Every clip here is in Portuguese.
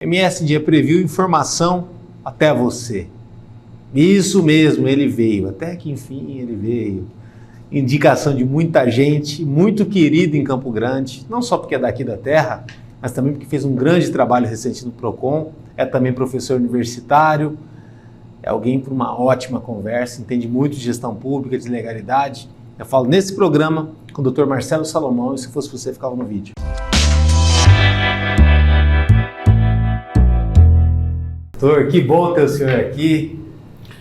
MS Dia previu informação até você. Isso mesmo, ele veio. Até que enfim ele veio. Indicação de muita gente, muito querido em Campo Grande, não só porque é daqui da terra, mas também porque fez um grande trabalho recente no Procon, é também professor universitário, é alguém para uma ótima conversa, entende muito de gestão pública, de legalidade. Eu falo nesse programa com o Dr. Marcelo Salomão, e se fosse você, ficava no vídeo. Doutor, que bom ter o senhor aqui.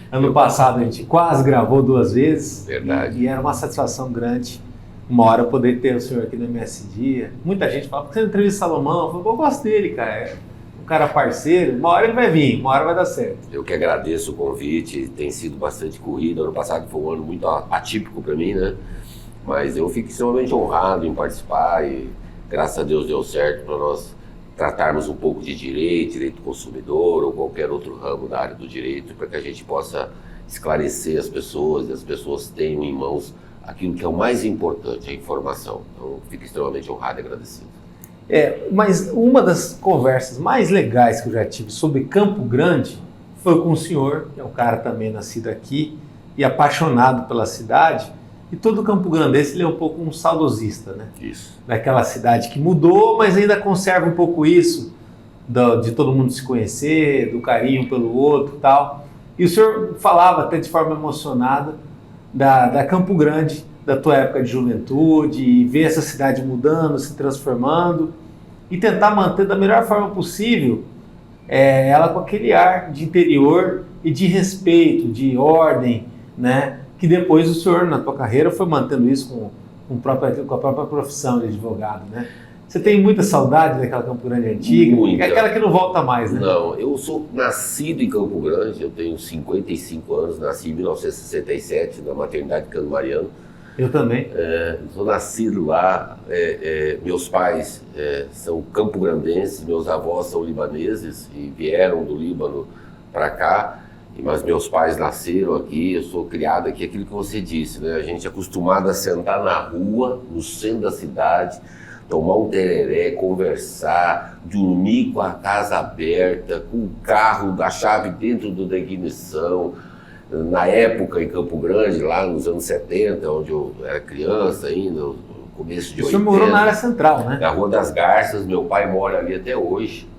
Ano passado a gente quase gravou 2 vezes. Verdade. E era uma satisfação grande, uma hora, poder ter o senhor aqui no MS Dia. Muita gente fala, por que você não entrevista o Salomão? Eu falo, eu gosto dele, cara. É um cara parceiro. Uma hora ele vai vir, uma hora vai dar certo. Eu que agradeço o convite, tem sido bastante corrido. Ano passado foi um ano muito atípico para mim, né? Mas eu fico extremamente honrado em participar e graças a Deus deu certo para nós tratarmos um pouco de direito do consumidor ou qualquer outro ramo da área do direito, para que a gente possa esclarecer as pessoas e as pessoas tenham em mãos aquilo que é o mais importante, a informação. Então, fico extremamente honrado e agradecido. Mas uma das conversas mais legais que eu já tive sobre Campo Grande foi com o senhor, que é um cara também nascido aqui e apaixonado pela cidade. E todo Campo Grandense ele é um pouco um saudosista, né? Isso. Daquela cidade que mudou, mas ainda conserva um pouco isso, de todo mundo se conhecer, do carinho pelo outro e tal. E o senhor falava até de forma emocionada da Campo Grande, da tua época de juventude, e ver essa cidade mudando, se transformando, e tentar manter da melhor forma possível ela com aquele ar de interior e de respeito, de ordem, né? Que depois o senhor, na tua carreira, foi mantendo isso com a própria profissão de advogado, né? Você tem muita saudade daquela Campo Grande antiga? Muita. É aquela que não volta mais, né? Não, eu sou nascido em Campo Grande, eu tenho 55 anos, nasci em 1967, na maternidade Cano Mariano. Eu também. Sou nascido lá, meus pais são campo-grandenses, meus avós são libaneses e vieram do Líbano para cá. Mas meus pais nasceram aqui, eu sou criado aqui, aquilo que você disse, né? A gente é acostumado a sentar na rua, no centro da cidade, tomar um tereré, conversar, dormir com a casa aberta, com o carro, a chave dentro da ignição. Na época, em Campo Grande, lá nos anos 70, onde eu era criança ainda, no começo de 80. O senhor morou na área central, né? Na Rua das Garças, meu pai mora ali até hoje,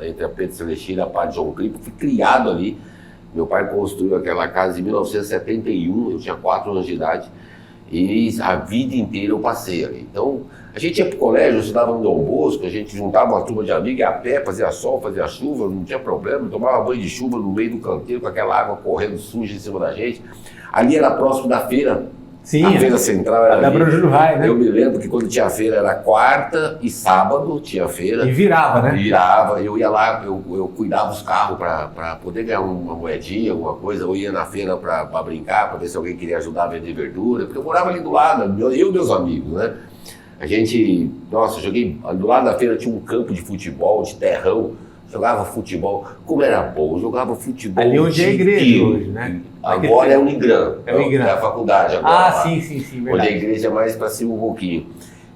entre a Pedro Celestino e a Padre João Cripo, fui criado ali. Meu pai construiu aquela casa em 1971, eu tinha 4 anos de idade, e a vida inteira eu passei ali. Então, a gente ia para o colégio, eu estudava no Dom Bosco, a gente juntava uma turma de amigos, ia a pé, fazia sol, fazia chuva, não tinha problema, tomava banho de chuva no meio do canteiro, com aquela água correndo suja em cima da gente. Ali era próximo da feira. Sim, a feira central era da Brujuro Rai, né? Eu me lembro que quando tinha feira era quarta e sábado, tinha feira. E virava, né? Virava, eu ia lá, eu cuidava os carros para poder ganhar uma moedinha, alguma coisa. Eu ia na feira para brincar, para ver se alguém queria ajudar a vender verdura, porque eu morava ali do lado, eu e meus amigos, né? A gente, nossa, joguei, do lado da feira tinha um campo de futebol, de terrão. Jogava futebol, como era bom, jogava futebol. Ali onde é a igreja hoje, né? Agora é o Nigran, é a faculdade agora. Ah, sim, verdade. Onde a igreja é mais para cima um pouquinho.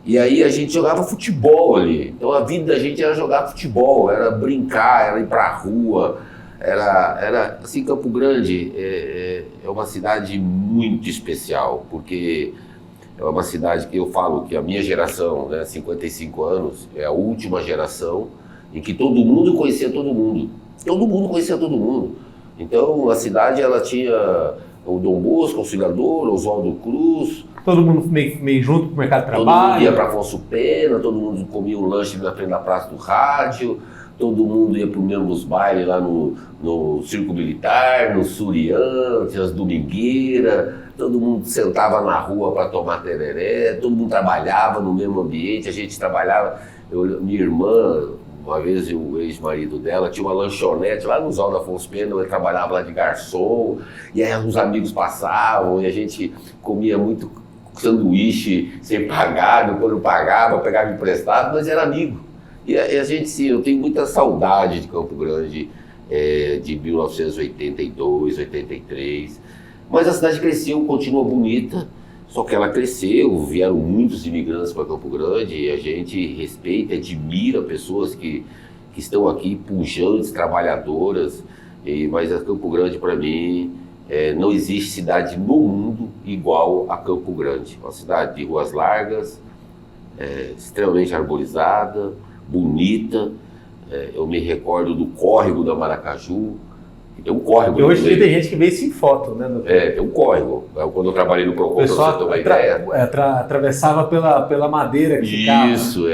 E aí a gente jogava futebol ali. Então a vida da gente era jogar futebol, era brincar, era ir pra rua. Era assim, Campo Grande é uma cidade muito especial, porque é uma cidade que eu falo que a minha geração, né, 55 anos, é a última geração em que todo mundo conhecia todo mundo. Todo mundo conhecia todo mundo. Então, a cidade, ela tinha o Dom Bosco, o Auxiliador, o Oswaldo Cruz. Todo mundo meio junto pro mercado de trabalho. Todo mundo ia para Afonso Pena, todo mundo comia um lanche na frente da Praça do Rádio, todo mundo ia para os mesmos bailes lá no Circo Militar, no Surian, tinha as domingueiras, todo mundo sentava na rua para tomar tereré, todo mundo trabalhava no mesmo ambiente, a gente trabalhava, minha irmã, uma vez o ex-marido dela tinha uma lanchonete lá no Oswaldo Afonso Pena, eu trabalhava lá de garçom, e aí os amigos passavam e a gente comia muito sanduíche sem pagar, quando pagava, pegava emprestado, mas era amigo. E a gente, sim, eu tenho muita saudade de Campo Grande, de 1982, 83, mas a cidade cresceu, continua bonita, só que ela cresceu, vieram muitos imigrantes para Campo Grande e a gente respeita, admira pessoas que que estão aqui, pujantes, trabalhadoras, mas a Campo Grande, para mim, não existe cidade no mundo igual a Campo Grande. Uma cidade de ruas largas, extremamente arborizada, bonita. Eu me recordo do córrego da Maracaju. Tem um córrego. E hoje tem gente que vê isso em foto, né? Tem um córrego. Quando eu trabalhei no Procon, para você ter uma ideia. Atravessava pela madeira que ficava. Isso,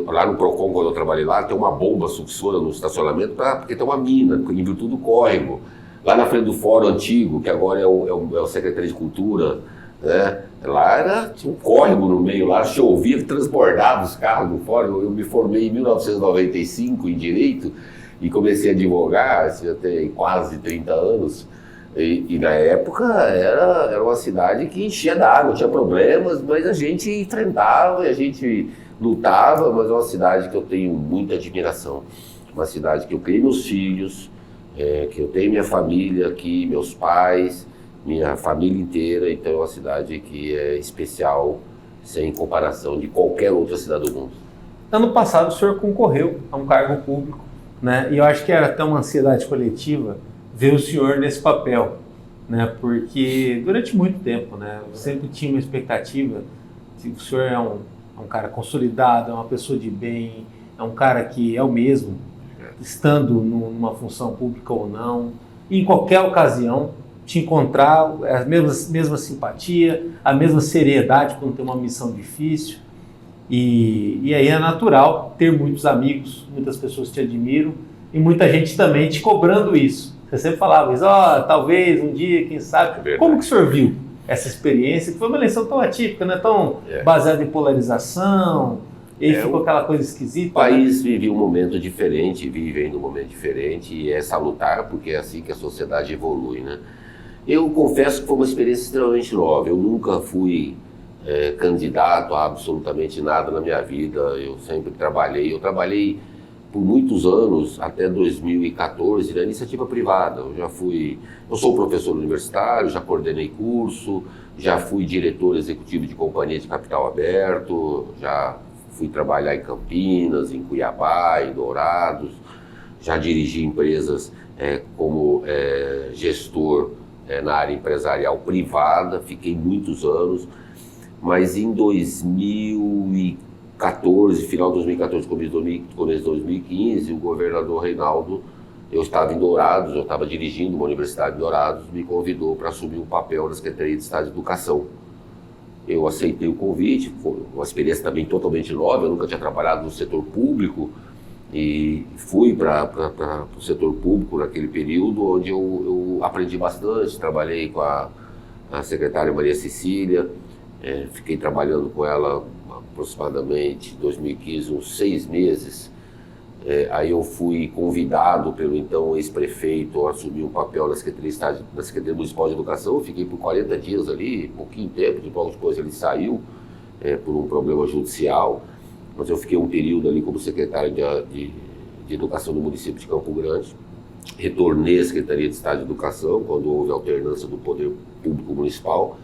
lá no Procon, quando eu trabalhei lá, tem uma bomba sucessora no estacionamento, porque tem uma mina, em virtude do córrego. Lá na frente do Fórum Antigo, que agora é o Secretaria de Cultura, né? Lá tinha um córrego no meio, lá chovia, transbordava os carros do Fórum. Eu me formei em 1995 em Direito e comecei a advogar, já tem quase 30 anos. E na época era uma cidade que enchia d'água, tinha problemas, mas a gente enfrentava, a gente lutava, mas é uma cidade que eu tenho muita admiração. Uma cidade que eu criei meus filhos, que eu tenho minha família aqui, meus pais, minha família inteira, então é uma cidade que é especial, sem comparação de qualquer outra cidade do mundo. Ano passado o senhor concorreu a um cargo público, né? E eu acho que era até uma ansiedade coletiva ver o senhor nesse papel, né? Porque durante muito tempo, né, eu sempre tinha uma expectativa de que o senhor é um cara consolidado, é uma pessoa de bem, é um cara que é o mesmo, estando numa função pública ou não, e em qualquer ocasião te encontrar a mesma simpatia, a mesma seriedade quando tem uma missão difícil. E aí é natural ter muitos amigos, muitas pessoas te admiram e muita gente também te cobrando isso. Você sempre falava isso, talvez um dia, quem sabe. Como que o senhor viu essa experiência, que foi uma eleição tão atípica, né? Tão baseada em polarização, e aí ficou aquela coisa esquisita? O país vive um momento diferente, vive ainda um momento diferente, e é salutar, porque é assim que a sociedade evolui, né? Eu confesso que foi uma experiência extremamente nova. Eu nunca fui candidato a absolutamente nada na minha vida. Eu sempre trabalhei. Eu trabalhei por muitos anos, até 2014, na iniciativa privada. Eu sou professor universitário, já coordenei curso, já fui diretor executivo de companhia de capital aberto, já fui trabalhar em Campinas, em Cuiabá, em Dourados, já dirigi empresas como gestor na área empresarial privada, fiquei muitos anos, mas em 2014, final de 2014, começo de 2015, o governador Reinaldo, eu estava em Dourados, eu estava dirigindo uma universidade em Dourados, me convidou para assumir um papel na Secretaria de Estado de Educação. Eu aceitei o convite, foi uma experiência também totalmente nova, eu nunca tinha trabalhado no setor público, e fui para o setor público naquele período, onde eu aprendi bastante. Trabalhei com a secretária Maria Cecília, fiquei trabalhando com ela aproximadamente 2015, uns 6 meses. Aí eu fui convidado pelo então ex-prefeito a assumir um papel na Secretaria Municipal de Educação. Eu fiquei por 40 dias ali, pouquinho tempo, depois ele saiu por um problema judicial. Mas eu fiquei um período ali como secretário de Educação do município de Campo Grande. Retornei à Secretaria de Estado de Educação, quando houve alternância do Poder Público Municipal,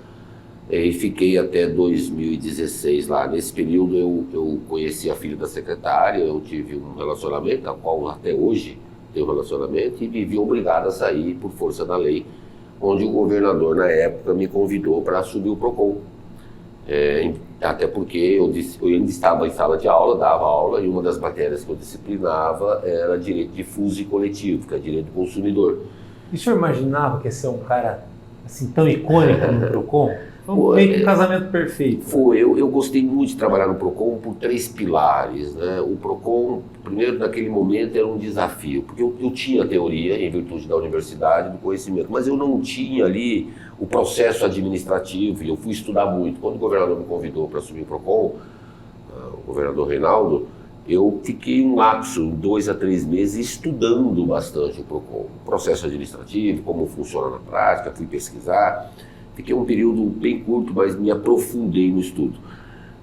e fiquei até 2016 lá. Nesse período eu conheci a filha da secretária, eu tive um relacionamento, a qual até hoje tenho um relacionamento, e me vi obrigado a sair por força da lei, onde o governador, na época, me convidou para assumir o Procon. Até porque eu ainda estava em sala de aula, dava aula, e uma das matérias que eu disciplinava era direito difuso e coletivo, que é direito do consumidor. E o senhor imaginava que ia ser um cara assim tão icônico no Procon? Foi meio que um casamento perfeito. Foi, eu gostei muito de trabalhar no Procon por 3 pilares, né? O Procon, primeiro, naquele momento era um desafio, porque eu tinha teoria, em virtude da universidade, do conhecimento, mas eu não tinha ali o processo administrativo, e eu fui estudar muito. Quando o governador me convidou para assumir o Procon, o governador Reinaldo, eu fiquei um lapso, 2 a 3 meses, estudando bastante o Procon, o processo administrativo, como funciona na prática, fui pesquisar. Fiquei um período bem curto, mas me aprofundei no estudo.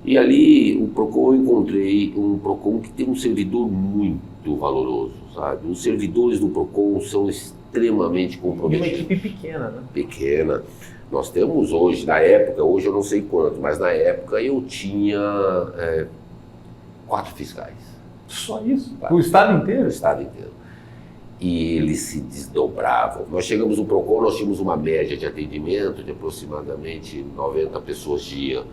E ali, o Procon, eu encontrei um Procon que tem um servidor muito valoroso, sabe? Os servidores do Procon são extremamente comprometidos. E uma equipe pequena, né? Pequena. Nós temos hoje, na época, hoje eu não sei quanto, mas na época eu tinha 4 fiscais. Só isso? O estado inteiro? O estado inteiro. E eles se desdobravam. Nós chegamos no PROCON, nós tínhamos uma média de atendimento de aproximadamente 90 pessoas dia.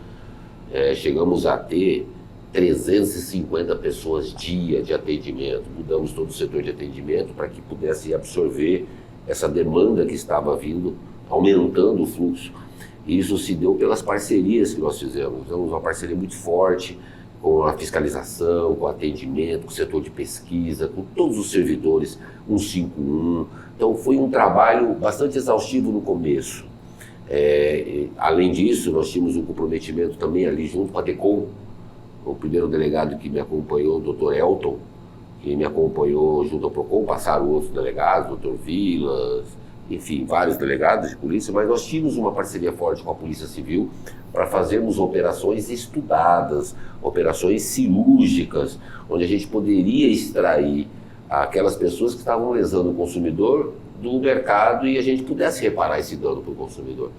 Chegamos a ter 350 pessoas dia de atendimento. Mudamos todo o setor de atendimento para que pudesse absorver essa demanda que estava vindo, aumentando o fluxo. E isso se deu pelas parcerias que nós fizemos. Fizemos uma parceria muito forte com a fiscalização, com o atendimento, com o setor de pesquisa, com todos os servidores, 151. Então foi um trabalho bastante exaustivo no começo. Além disso, nós tínhamos um comprometimento também ali junto com a DECOM. O primeiro delegado que me acompanhou, o Dr. Elton, que me acompanhou junto ao PROCON, passaram outros delegados, Dr. Vilas, enfim, vários delegados de polícia, mas nós tínhamos uma parceria forte com a Polícia Civil para fazermos operações estudadas, operações cirúrgicas, onde a gente poderia extrair aquelas pessoas que estavam lesando o consumidor do mercado e a gente pudesse reparar esse dano para o consumidor.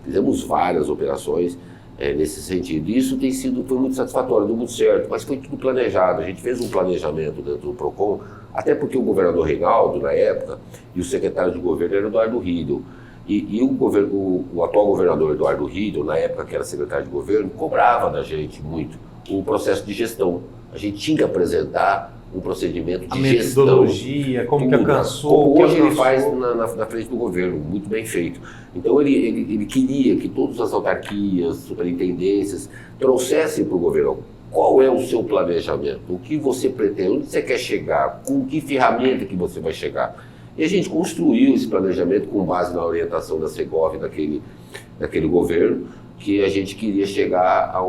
Fizemos várias operações nesse sentido. Isso foi muito satisfatório, deu muito certo, mas foi tudo planejado. A gente fez um planejamento dentro do PROCON, até porque o governador Reinaldo, na época, e o secretário de governo era Eduardo Riedel. E o atual governador Eduardo Riedel, na época que era secretário de governo, cobrava da gente muito o processo de gestão. A gente tinha que apresentar um procedimento de gestão. A metodologia, como que alcançou. Como hoje ele faz na frente do governo, muito bem feito. Então ele queria que todas as autarquias, superintendências, trouxessem para o governo qual é o seu planejamento, o que você pretende, onde você quer chegar, com que ferramenta que você vai chegar. E a gente construiu esse planejamento com base na orientação da Segovia, daquele governo, que a gente queria chegar a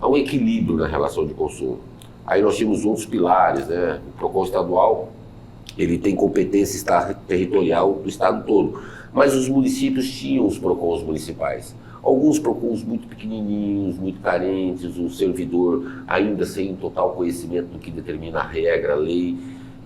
um equilíbrio na relação de consumo. Aí nós tínhamos outros pilares, né? O PROCON estadual, ele tem competência territorial do estado todo, mas os municípios tinham os PROCONs municipais. Alguns PROCONs muito pequenininhos, muito carentes, o servidor ainda sem total conhecimento do que determina a regra, a lei,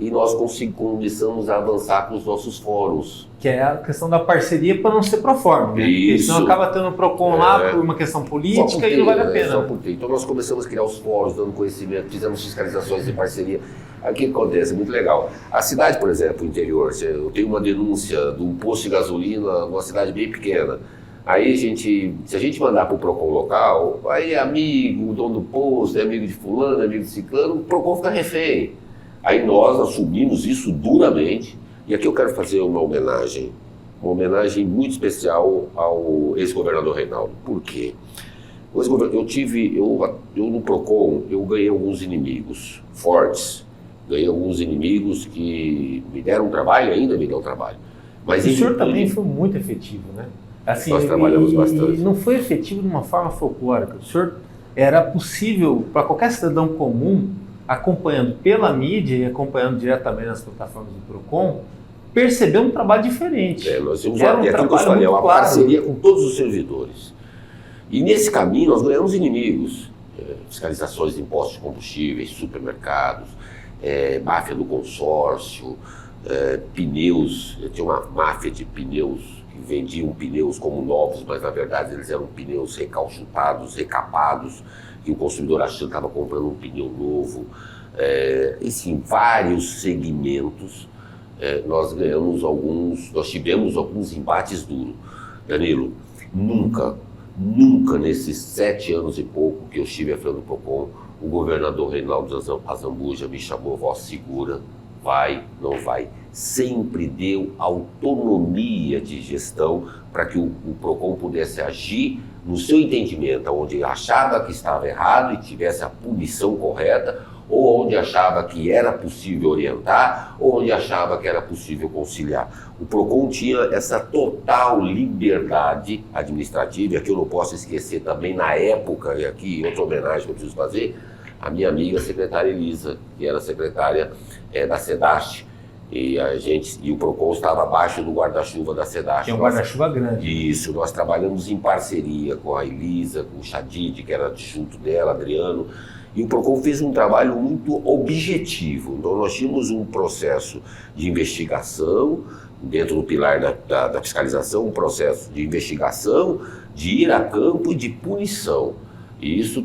e nós começamos a avançar com os nossos fóruns. Que é a questão da parceria para não ser pro forma, né? Porque senão acaba tendo um PROCON lá por uma questão política e não vale a pena. Então nós começamos a criar os fóruns, dando conhecimento, fizemos fiscalizações de parceria. Aí o que acontece? Muito legal. A cidade, por exemplo, o interior, eu tenho uma denúncia de um posto de gasolina numa cidade bem pequena. Aí se a gente mandar para o PROCON local, aí é amigo, o dono do posto, é amigo de fulano, é amigo de ciclano, o PROCON fica refém. Aí nós assumimos isso duramente, e aqui eu quero fazer uma homenagem muito especial ao ex-governador Reinaldo. Por quê? Eu no PROCON, eu ganhei alguns inimigos fortes, ganhei alguns inimigos que me deram trabalho e ainda me dão trabalho. Mas o senhor também foi muito efetivo, né? Assim, nós trabalhamos bastante. E não foi efetivo de uma forma folclórica. O senhor era possível para qualquer cidadão comum, acompanhando pela mídia e acompanhando diretamente nas plataformas do PROCON, perceber um trabalho diferente. Nós tínhamos aquilo que eu falei, uma parceria com todos os servidores. E nesse caminho nós ganhamos inimigos. Fiscalizações de impostos de combustíveis, supermercados, máfia do consórcio, pneus. Tinha uma máfia de pneus que vendiam pneus como novos, mas na verdade eles eram pneus recalchutados, recapados, que o consumidor achando que estava comprando um pneu novo. Enfim, vários segmentos. Nós tivemos alguns embates duros. Danilo, nunca nesses 7 anos e pouco que eu estive à frente do PROCON, o governador Reinaldo Azambuja me chamou, voz segura, vai, não vai. Sempre deu autonomia de gestão para que o PROCON pudesse agir no seu entendimento, onde achava que estava errado e tivesse a punição correta, ou onde achava que era possível orientar, ou onde achava que era possível conciliar. O PROCON tinha essa total liberdade administrativa, e aqui eu não posso esquecer também, na época, e aqui outra homenagem que eu preciso fazer, a minha amiga a secretária Elisa, que era secretária da SEDAST, e o PROCON estava abaixo do guarda-chuva da SEDAST. Que é um guarda-chuva grande. Isso, nós trabalhamos em parceria com a Elisa, com o Chadid, que era adjunto dela, Adriano, e o PROCON fez um trabalho muito objetivo. Então nós tínhamos um processo de investigação, dentro do pilar da fiscalização, um processo de investigação, de ir a campo e de punição. E isso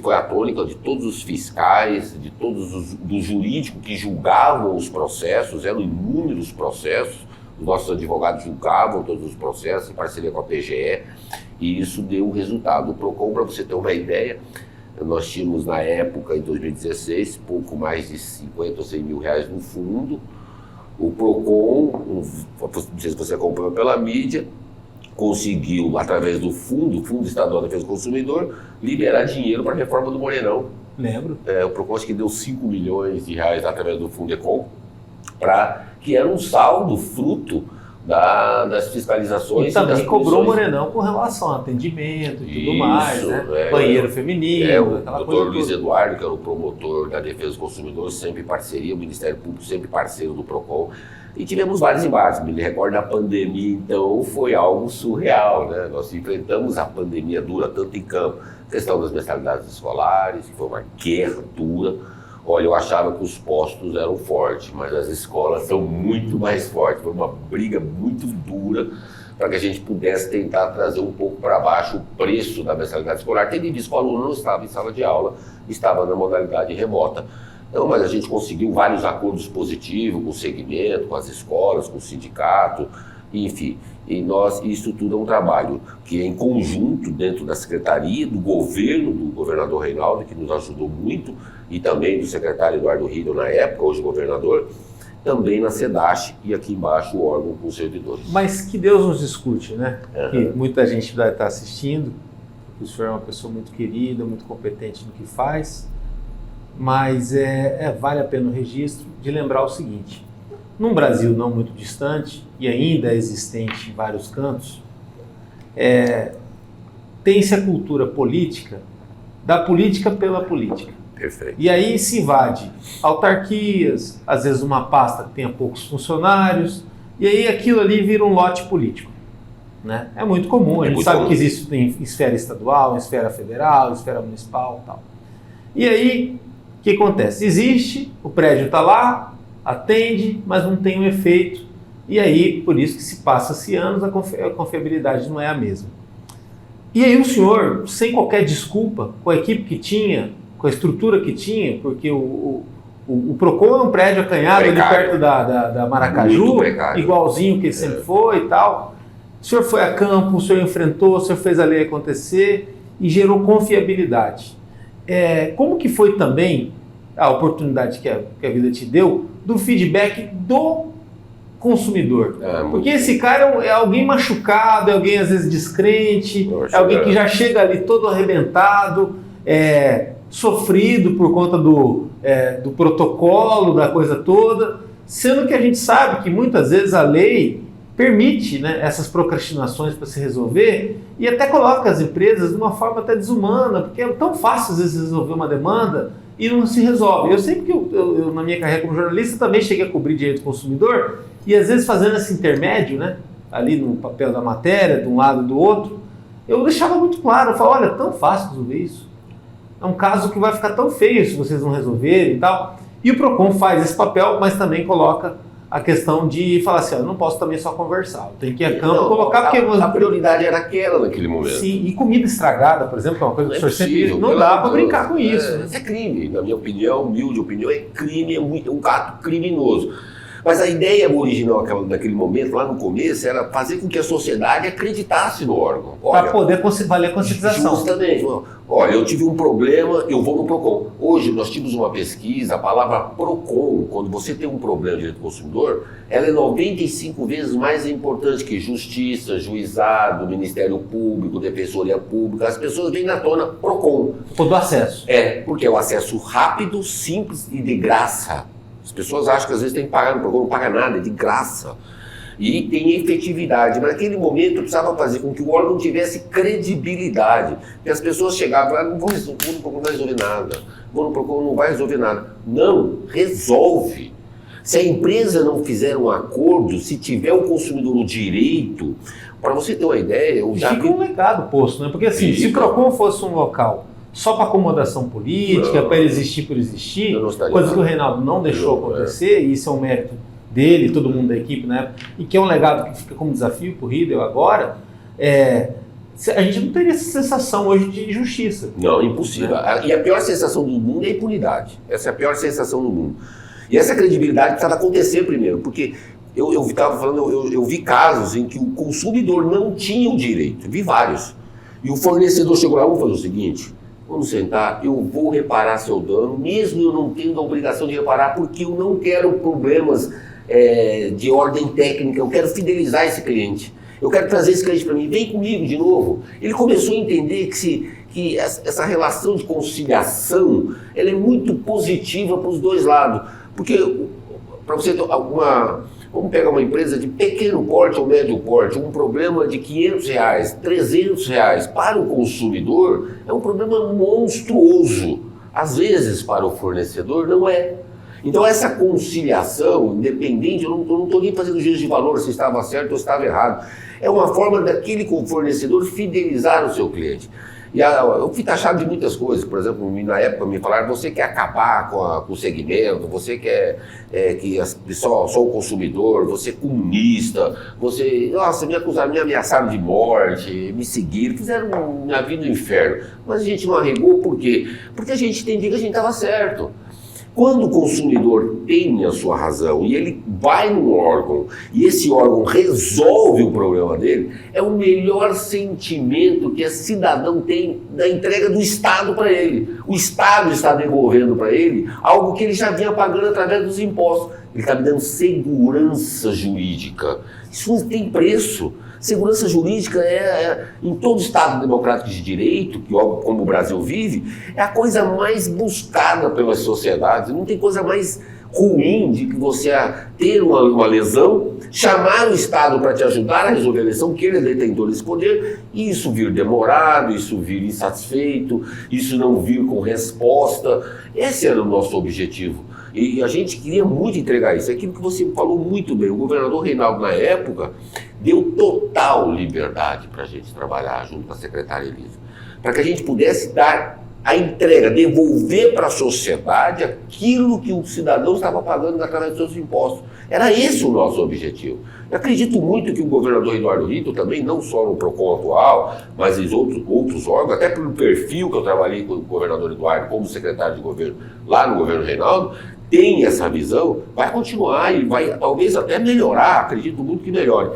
foi a tônica de todos os fiscais, de todos do jurídico que julgavam os processos, eram inúmeros processos, os nossos advogados julgavam todos os processos em parceria com a PGE, e isso deu um resultado. O PROCON, para você ter uma ideia, nós tínhamos na época, em 2016, pouco mais de 50 ou 100 mil reais no fundo. O PROCON, não sei se você acompanhou pela mídia, conseguiu, através do Fundo Estadual de Defesa do Consumidor, liberar dinheiro para a reforma do Morenão. Lembro. O PROCON acho que deu 5 milhões de reais através do Fundecom, que era um saldo fruto das fiscalizações. E também cobrou o punições. Morenão com relação ao atendimento e tudo Isso, mais, né? Banheiro feminino, aquela o coisa doutor Luiz toda. Eduardo, que era o promotor da Defesa do Consumidor, sempre parceria, o Ministério Público sempre parceiro do PROCON. E tivemos vários embates. Me recordo da pandemia, então, foi algo surreal, né? Nós enfrentamos a pandemia dura, tanto em campo, questão das mensalidades escolares, que foi uma guerra dura. Olha, eu achava que os postos eram fortes, mas as escolas são muito mais fortes. Foi uma briga muito dura para que a gente pudesse tentar trazer um pouco para baixo o preço da mensalidade escolar, tendo em vista que o aluno não estava em sala de aula, estava na modalidade remota. Então, mas a gente conseguiu vários acordos positivos com o segmento, com as escolas, com o sindicato, enfim. E isso tudo é um trabalho que é em conjunto dentro da Secretaria, do governo, do governador Reinaldo, que nos ajudou muito, e também do secretário Eduardo Riedel, na época, hoje governador, também na SEDASH e aqui embaixo o órgão com os servidores. Mas que Deus nos escute, né? Que muita gente vai estar assistindo, o senhor é uma pessoa muito querida, muito competente no que faz, mas vale a pena o registro de lembrar o seguinte: num Brasil não muito distante e ainda existente em vários cantos, tem-se a cultura política da política pela política. Perfeito. E aí se invade autarquias, às vezes uma pasta que tenha poucos funcionários, e aí aquilo ali vira um lote político, né? É muito comum, a gente sabe que existe em esfera estadual, em esfera federal, em esfera municipal e tal. E aí, o que acontece? Existe, o prédio está lá, atende, mas não tem um efeito, e aí, por isso que se passa-se anos, a confiabilidade não é a mesma. E aí o senhor, sem qualquer desculpa, com a equipe que tinha, com a estrutura que tinha, porque o PROCON é um prédio acanhado ali perto da Maracaju, igualzinho que ele sempre foi e tal. O senhor foi a campo, o senhor enfrentou, o senhor fez a lei acontecer e gerou confiabilidade. Como que foi também a oportunidade que a vida te deu do feedback do consumidor? Porque esse cara é alguém machucado, é alguém às vezes descrente, é alguém que já chega ali todo arrebentado, sofrido por conta do protocolo, da coisa toda, sendo que a gente sabe que muitas vezes a lei permite, né, essas procrastinações para se resolver e até coloca as empresas de uma forma até desumana, porque é tão fácil às vezes resolver uma demanda e não se resolve. Eu sei que eu na minha carreira como jornalista também cheguei a cobrir direito do consumidor e às vezes fazendo esse intermédio, né, ali no papel da matéria, de um lado e do outro, eu deixava muito claro, eu falava, olha, tão fácil resolver isso. É um caso que vai ficar tão feio se vocês não resolverem e tal. E o PROCON faz esse papel, mas também coloca a questão de falar assim, eu não posso também só conversar, eu tenho que ir a campo e colocar... A prioridade era aquela naquele momento. Sim, e comida estragada, por exemplo, que é uma coisa que o senhor sempre... Não dá para brincar com isso. Isso é crime, na minha opinião, humilde opinião, é crime, é um ato criminoso. Mas a ideia original naquele momento, lá no começo, era fazer com que a sociedade acreditasse no órgão. Para poder valer a conscientização. Justamente. Olha, eu tive um problema, eu vou no PROCON. Hoje nós tivemos uma pesquisa, a palavra PROCON, quando você tem um problema de direito do consumidor, ela é 95 vezes mais importante que justiça, juizado, Ministério Público, Defensoria Pública. As pessoas vêm na tona PROCON. Todo acesso. Porque é o acesso rápido, simples e de graça. As pessoas acham que às vezes tem que pagar no PROCON, não paga nada, é de graça. E tem efetividade, mas naquele momento precisava fazer com que o órgão tivesse credibilidade. Porque as pessoas chegavam e falavam, não vou no PROCON, não vai resolver nada. Vou no PROCON, não vai resolver nada. Não, resolve. Se a empresa não fizer um acordo, se tiver o consumidor o direito, para você ter uma ideia... Fica um legado posto, né? Porque assim, se o PROCON fosse um local só para acomodação política, para ele existir por existir, coisa que o Reinaldo não deixou acontecer, e isso é um mérito dele, todo mundo da equipe, né? E que é um legado que fica como desafio para o Riedel agora, a gente não teria essa sensação hoje de injustiça. Não, impossível. E a pior sensação do mundo é a impunidade. Essa é a pior sensação do mundo. E essa credibilidade precisa acontecer primeiro, porque eu estava falando, eu vi casos em que o consumidor não tinha o direito, vi vários. E o fornecedor chegou lá, vamos fazer o seguinte, vamos sentar, eu vou reparar seu dano, mesmo eu não tendo a obrigação de reparar, porque eu não quero problemas de ordem técnica, eu quero fidelizar esse cliente. Eu quero trazer esse cliente para mim, vem comigo de novo. Ele começou a entender que essa relação de conciliação ela é muito positiva para os dois lados. Porque, para você ter vamos pegar uma empresa de pequeno porte ou médio porte, um problema de R$500, R$300 para o consumidor é um problema monstruoso. Às vezes, para o fornecedor, não é. Então, essa conciliação, independente, eu não estou nem fazendo juízo de valor se estava certo ou estava errado. É uma forma daquele fornecedor fidelizar o seu cliente. E eu fui taxado de muitas coisas. Por exemplo, na época me falaram, você quer acabar com o segmento, você quer que só o consumidor, você é comunista, nossa, me acusaram, me ameaçaram de morte, me seguiram, fizeram minha vida no inferno. Mas a gente não arregou, por quê? Porque a gente entendia que a gente estava certo. Quando o consumidor tem a sua razão e ele vai num órgão e esse órgão resolve o problema dele, é o melhor sentimento que esse cidadão tem da entrega do Estado para ele. O Estado está devolvendo para ele algo que ele já vinha pagando através dos impostos. Ele está me dando segurança jurídica. Isso não tem preço. Segurança jurídica em todo Estado democrático de direito, como o Brasil vive, é a coisa mais buscada pelas sociedades. Não tem coisa mais ruim de que você ter uma lesão, chamar o Estado para te ajudar a resolver a lesão, que ele é detentor desse poder, e isso vir demorado, isso vir insatisfeito, isso não vir com resposta. Esse era o nosso objetivo. E a gente queria muito entregar isso. Aquilo que você falou muito bem, o governador Reinaldo, na época, deu total liberdade para a gente trabalhar junto com a secretária Elisa, para que a gente pudesse dar a entrega, devolver para a sociedade aquilo que o cidadão estava pagando através dos seus impostos. Era esse o nosso objetivo. Eu acredito muito que o governador Eduardo Rito também, não só no PROCON atual, mas em outros órgãos, até pelo perfil que eu trabalhei com o governador Eduardo como secretário de governo lá no governo Reinaldo, tem essa visão, vai continuar e vai talvez até melhorar, acredito muito que melhore.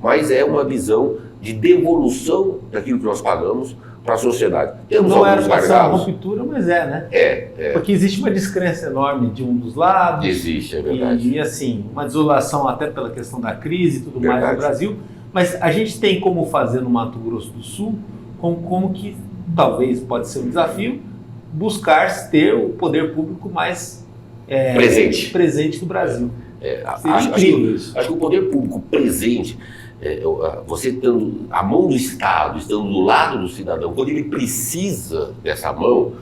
Mas é uma visão de devolução daquilo que nós pagamos para a sociedade. Temos não era alguns para ser uma gargalos. ruptura, mas né? É. Porque existe uma descrença enorme de um dos lados. Existe, é verdade. E assim, uma desolação até pela questão da crise e tudo mais Verdade. no Brasil. Mas a gente tem como fazer no Mato Grosso do Sul, como que talvez pode ser um desafio, buscar ter o poder público mais presente no Brasil. Acho que o poder público presente, você estando a mão do Estado, estando do lado do cidadão, quando ele precisa dessa mão,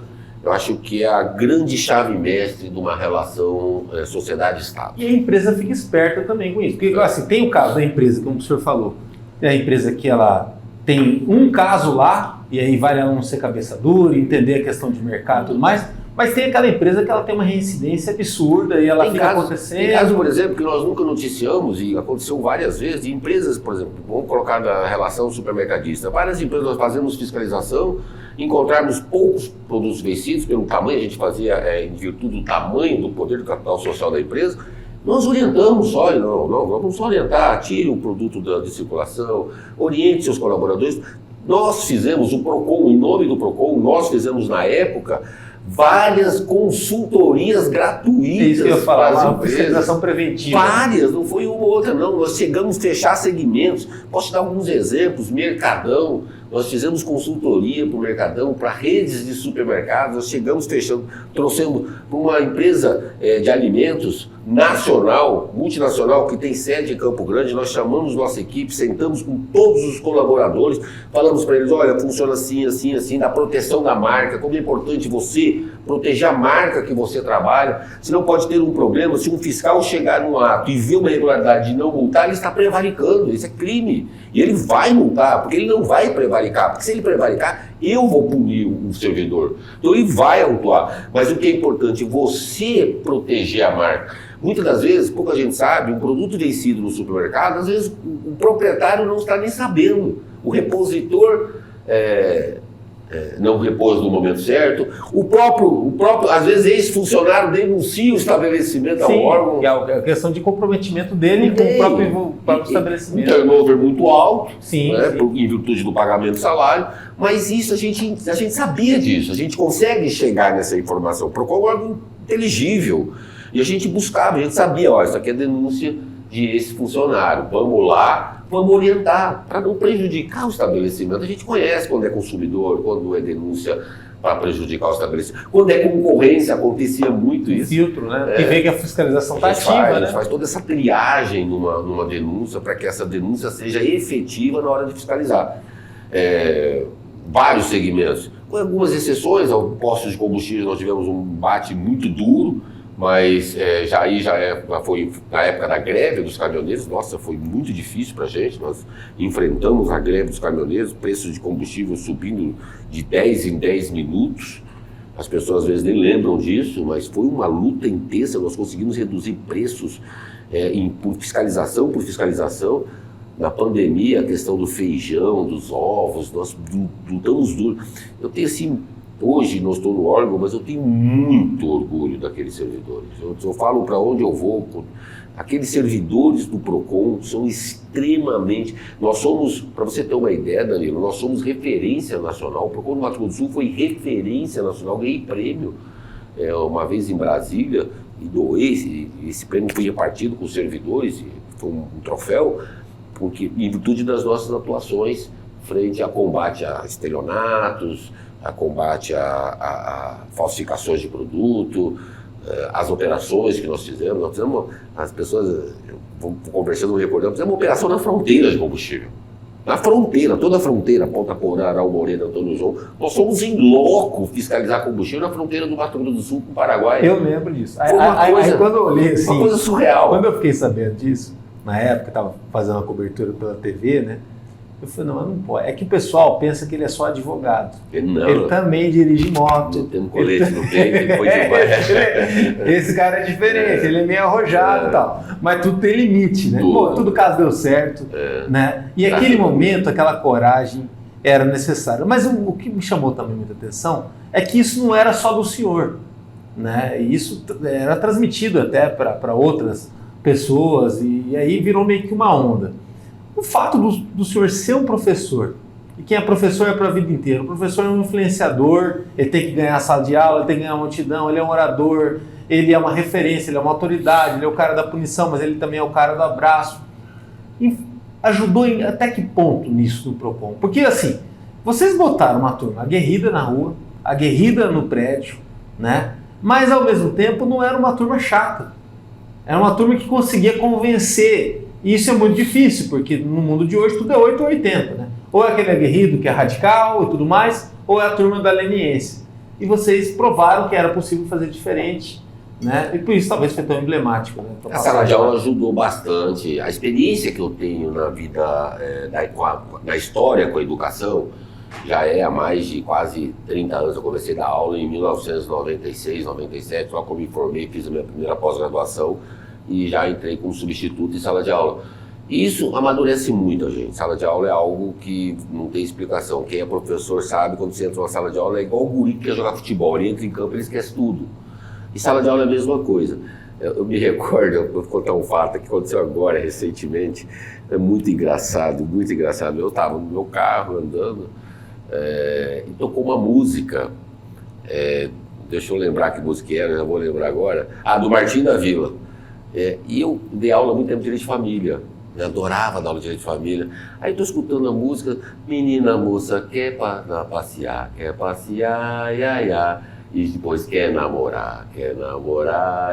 eu acho que é a grande chave mestre de uma relação sociedade-Estado. E a empresa fica esperta também com isso. Porque assim, tem o caso da empresa, como o senhor falou, tem a empresa que ela tem um caso lá, e aí vale ela não ser cabeça dura, entender a questão de mercado e tudo mais, mas tem aquela empresa que ela tem uma reincidência absurda e ela fica acontecendo. Tem caso, por exemplo, que nós nunca noticiamos e aconteceu várias vezes, de empresas, por exemplo, vamos colocar na relação supermercadista. Várias empresas nós fazemos fiscalização, encontrarmos poucos produtos vencidos, pelo tamanho, a gente fazia em virtude do tamanho do poder do capital social da empresa, nós orientamos só, vamos só orientar, tire o produto de circulação, oriente seus colaboradores. Nós fizemos o PROCON, em nome do PROCON, nós fizemos na época várias consultorias gratuitas. Isso que eu ia falar, para as uma empresas. fiscalização preventiva. Várias, não foi uma ou outra não, nós chegamos a fechar segmentos, posso te dar alguns exemplos, Mercadão, nós fizemos consultoria para o Mercadão, para redes de supermercados, nós chegamos fechando, trouxemos para uma empresa de alimentos nacional, multinacional, que tem sede em Campo Grande, nós chamamos nossa equipe, sentamos com todos os colaboradores, falamos para eles, olha, funciona assim, assim, assim, da proteção da marca, como é importante você proteger a marca que você trabalha, senão pode ter um problema, se um fiscal chegar num ato e ver uma irregularidade de não multar, ele está prevaricando, isso é crime, e ele vai multar, porque ele não vai prevaricar, porque se ele prevaricar, eu vou punir o servidor, então ele vai autuar, mas o que é importante, você proteger a marca. Muitas das vezes, pouca gente sabe, um produto vencido no supermercado, às vezes o proprietário não está nem sabendo. O repositor não repôs no momento certo. O próprio às vezes, ex-funcionário denuncia o estabelecimento ao órgão. Que é a questão de comprometimento dele com o próprio estabelecimento. Um turnover muito alto, sim. Em virtude do pagamento do salário, mas isso a gente sabia disso, a gente consegue chegar nessa informação. O PROCON é um órgão inteligível. E a gente buscava, a gente sabia, isso aqui é denúncia de ex-funcionário, vamos lá, vamos orientar, para não prejudicar o estabelecimento. A gente conhece quando é consumidor, quando é denúncia para prejudicar o estabelecimento. Quando é concorrência, acontecia muito isso. Filtro, né? Que vê que a fiscalização está ativa, A gente faz toda essa triagem numa denúncia para que essa denúncia seja efetiva na hora de fiscalizar. Vários segmentos. Com algumas exceções, ao postos de combustível nós tivemos um embate muito duro, mas já foi na época da greve dos caminhoneiros. Nossa, foi muito difícil para a gente. Nós enfrentamos a greve dos caminhoneiros, preços de combustível subindo de 10 em 10 minutos. As pessoas às vezes nem lembram disso, mas foi uma luta intensa. Nós conseguimos reduzir preços por fiscalização. Na pandemia, a questão do feijão, dos ovos, nós lutamos duro. Eu tenho assim, hoje não estou no órgão, mas eu tenho muito orgulho daqueles servidores. Eu falo para onde eu vou, aqueles servidores do PROCON são extremamente... Nós somos, para você ter uma ideia, Danilo, nós somos referência nacional. O PROCON do Mato Grosso do Sul foi referência nacional, ganhei prêmio uma vez em Brasília e doei. Esse prêmio foi repartido com os servidores, foi um troféu, porque em virtude das nossas atuações frente a combate a estelionatos, a combate a falsificações de produto, as operações que nós fizemos, as pessoas vão conversando, recordando, fizemos uma operação na fronteira de combustível. Na fronteira, toda a fronteira, Ponta Porã, Aral Moreira, Antônio João, nós fomos em loco fiscalizar combustível na fronteira do Mato Grosso do Sul com o Paraguai. Eu lembro disso. Aí quando eu olhei assim, uma coisa surreal. Quando eu fiquei sabendo disso, na época, estava fazendo uma cobertura pela TV, né? Eu falei, não pode. É que o pessoal pensa que ele é só advogado. Ele também dirige moto. Tem um colete no peito, foi demais. Esse cara é diferente, ele é meio arrojado e tal. Mas tudo tem limite, né? Tudo caso deu certo, né? E aquele momento, aquela coragem era necessária. Mas o que me chamou também muita atenção é que isso não era só do senhor, né? E isso era transmitido até para outras pessoas, e aí virou meio que uma onda. O fato do senhor ser um professor, e quem é professor é para a vida inteira, o professor é um influenciador, ele tem que ganhar a sala de aula, ele tem que ganhar uma multidão, ele é um orador, ele é uma referência, ele é uma autoridade, ele é o cara da punição, mas ele também é o cara do abraço. E ajudou até que ponto nisso no PROCON? Porque assim, vocês botaram uma turma aguerrida na rua, aguerrida no prédio, né? Mas ao mesmo tempo não era uma turma chata. Era uma turma que conseguia convencer. E isso é muito difícil, porque no mundo de hoje tudo é 8 ou 80, né? Ou é aquele aguerrido que é radical e tudo mais, ou é a turma da leniência. E vocês provaram que era possível fazer diferente, né? E por isso talvez foi tão emblemático, né? A sala de aula ajudou bastante. A experiência que eu tenho na vida, na história com a educação, já há mais de quase 30 anos. Eu comecei a dar aula em 1996, 97, logo que eu me formei, fiz a minha primeira pós-graduação e já entrei como substituto em sala de aula. E isso amadurece muito a gente. Sala de aula é algo que não tem explicação. Quem é professor sabe, quando você entra numa sala de aula, é igual o guri que quer jogar futebol. Ele entra em campo, ele esquece tudo. E sala de aula é a mesma coisa. Eu me recordo, eu vou contar um fato que aconteceu agora, recentemente. É muito engraçado, muito engraçado. Eu estava no meu carro, andando, e tocou uma música. Deixa eu lembrar que música era, já vou lembrar agora. Do Martim da Vila. E eu dei aula há muito tempo de direito de família. Eu adorava dar aula de direito de família. Aí estou escutando a música, menina moça quer passear, ia, ia. E depois quer namorar, ia,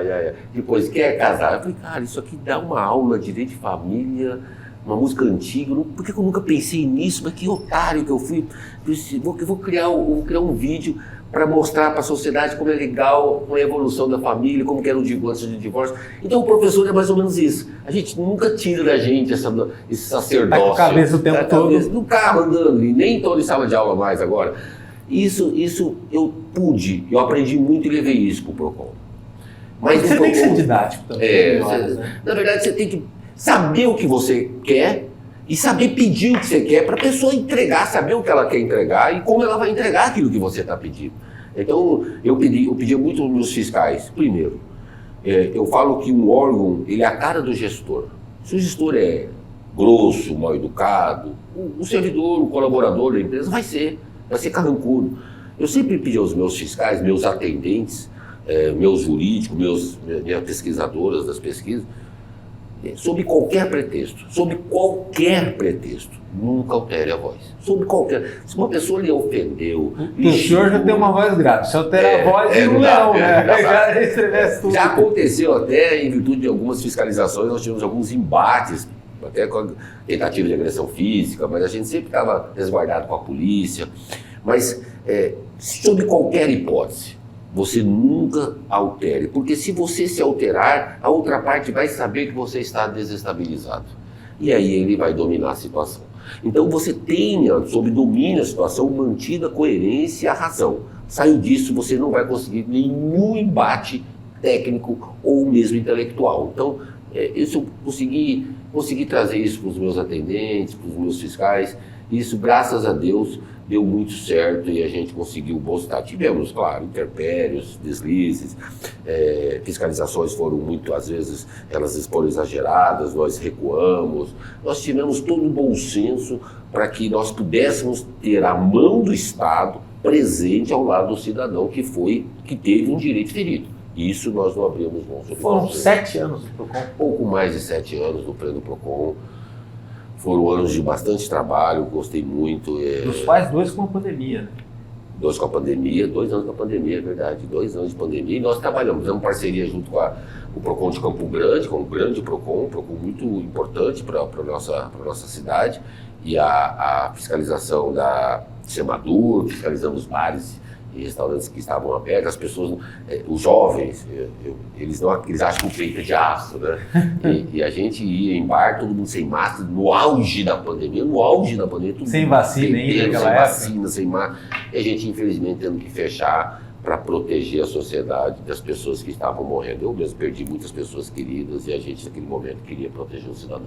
ia. Depois quer casar. Eu falei, cara, isso aqui dá uma aula de direito de família, uma música antiga. Por que eu nunca pensei nisso? Mas que otário que eu fui. Eu vou criar um vídeo para mostrar para a sociedade como é legal a evolução da família, como que era o divórcio de divórcio. Então o professor é mais ou menos isso. A gente nunca tira da gente esse sacerdócio. Tá com a cabeça o tempo todo. No carro andando, e nem estou em sala de aula mais agora. Isso eu aprendi muito e levei isso para o PROCON. Mas você tem que ser didático também. Na verdade, você tem que saber o que você quer e saber pedir o que você quer para a pessoa entregar, saber o que ela quer entregar e como ela vai entregar aquilo que você está pedindo. Então, eu pedia muito aos meus fiscais. Primeiro, eu falo que um órgão, ele é a cara do gestor. Se o gestor é grosso, mal educado, o servidor, o colaborador da empresa vai ser carrancudo. Eu sempre pedi aos meus fiscais, meus atendentes, meus jurídicos, minhas pesquisadoras das pesquisas, sob qualquer pretexto, nunca altere a voz. Sob qualquer. Se uma pessoa lhe ofendeu. O senhor já tem uma voz grave. Se alterar a voz, é um leão, né? Já estremece tudo. Já aconteceu até, em virtude de algumas fiscalizações, nós tivemos alguns embates, até com a tentativa de agressão física, mas a gente sempre estava resguardado com a polícia. Mas, sob qualquer hipótese, você nunca altere, porque se você se alterar, a outra parte vai saber que você está desestabilizado. E aí ele vai dominar a situação. Então você tenha, sob domínio a situação, mantida a coerência e a razão. Saiu disso, você não vai conseguir nenhum embate técnico ou mesmo intelectual. Então, isso eu consegui trazer isso para os meus atendentes, para os meus fiscais. Isso, graças a Deus, deu muito certo e a gente conseguiu bom resultado. Tivemos, claro, interpérios, deslizes, fiscalizações foram muito, às vezes, elas foram exageradas, nós recuamos. Nós tivemos todo um bom senso para que nós pudéssemos ter a mão do Estado presente ao lado do cidadão que teve um direito ferido. Isso nós não abrimos mão. Foram 7 anos do PROCON? Pouco mais de 7 anos do pleno PROCON. Foram anos de bastante trabalho, gostei muito. Dos quais 2 com a pandemia, né? 2 com a pandemia, 2 anos com a pandemia, é verdade. 2 anos de pandemia. E nós trabalhamos, fizemos parceria junto com o PROCON de Campo Grande, com um grande PROCON muito importante para a nossa cidade. E a fiscalização da Semadur, fiscalizamos bares e restaurantes que estavam abertos, as pessoas, os jovens, eles acham que o peito é de aço, né? E a gente ia em bar, todo mundo sem máscara, no auge da pandemia, tudo sem vacina ainda, sem vacina, sem máscara, e a gente infelizmente tendo que fechar para proteger a sociedade das pessoas que estavam morrendo. Eu mesmo perdi muitas pessoas queridas e a gente naquele momento queria proteger o cidadão.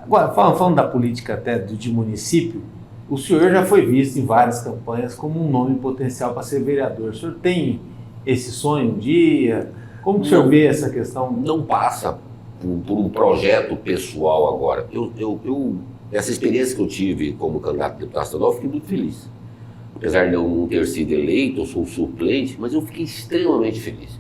Agora, falando da política até de município, o senhor já foi visto em várias campanhas como um nome potencial para ser vereador. O senhor tem esse sonho um dia? Como que o senhor vê essa questão? Não passa por um projeto pessoal agora. Essa experiência que eu tive como candidato a deputado estadual, eu fiquei muito feliz. Apesar de eu não ter sido eleito, eu sou suplente, mas eu fiquei extremamente feliz.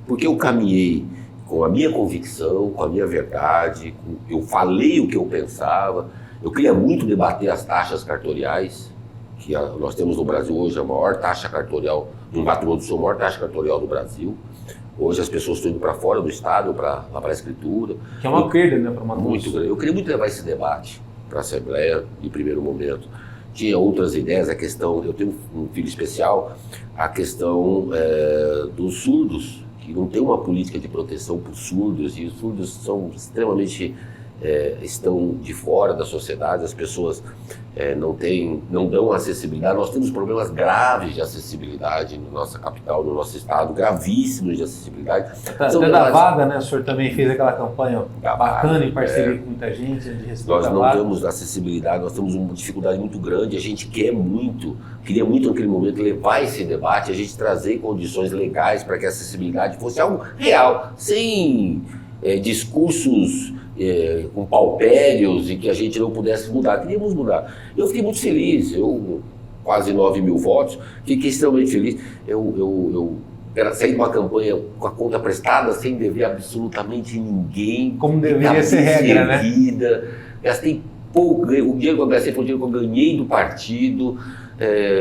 Porque eu caminhei com a minha convicção, com a minha verdade, eu falei o que eu pensava. Eu queria muito debater as taxas cartoriais, que nós temos no Brasil hoje a maior taxa cartorial, no Mato Grosso do Sul, a maior taxa cartorial do Brasil. Hoje as pessoas estão indo para fora do estado, para a escritura. Que é uma perda, né, para uma muito grande. Eu queria muito levar esse debate para a Assembleia, em primeiro momento. Tinha outras ideias, a questão, eu tenho um filho especial, a questão dos surdos, que não tem uma política de proteção para os surdos, e os surdos são extremamente... estão de fora da sociedade, as pessoas não dão acessibilidade. Nós temos problemas graves de acessibilidade na nossa capital, no nosso estado, gravíssimos de acessibilidade. Até da vaga, né? O senhor também fez aquela campanha bacana em parceria com muita gente, de respeito nós à não vaga. temos acessibilidade, nós temos uma dificuldade muito grande, a gente queria muito naquele momento levar esse debate, a gente trazer condições legais para que a acessibilidade fosse algo real, sem discursos com paupérios e que a gente não pudesse mudar. Queríamos mudar. Eu fiquei muito feliz, quase 9 mil votos, fiquei extremamente feliz. Eu saí de uma campanha com a conta prestada, sem dever absolutamente ninguém. Como deveria ser regra, né? Gastei pouco, o dinheiro que eu gastei foi o dinheiro que eu ganhei do partido.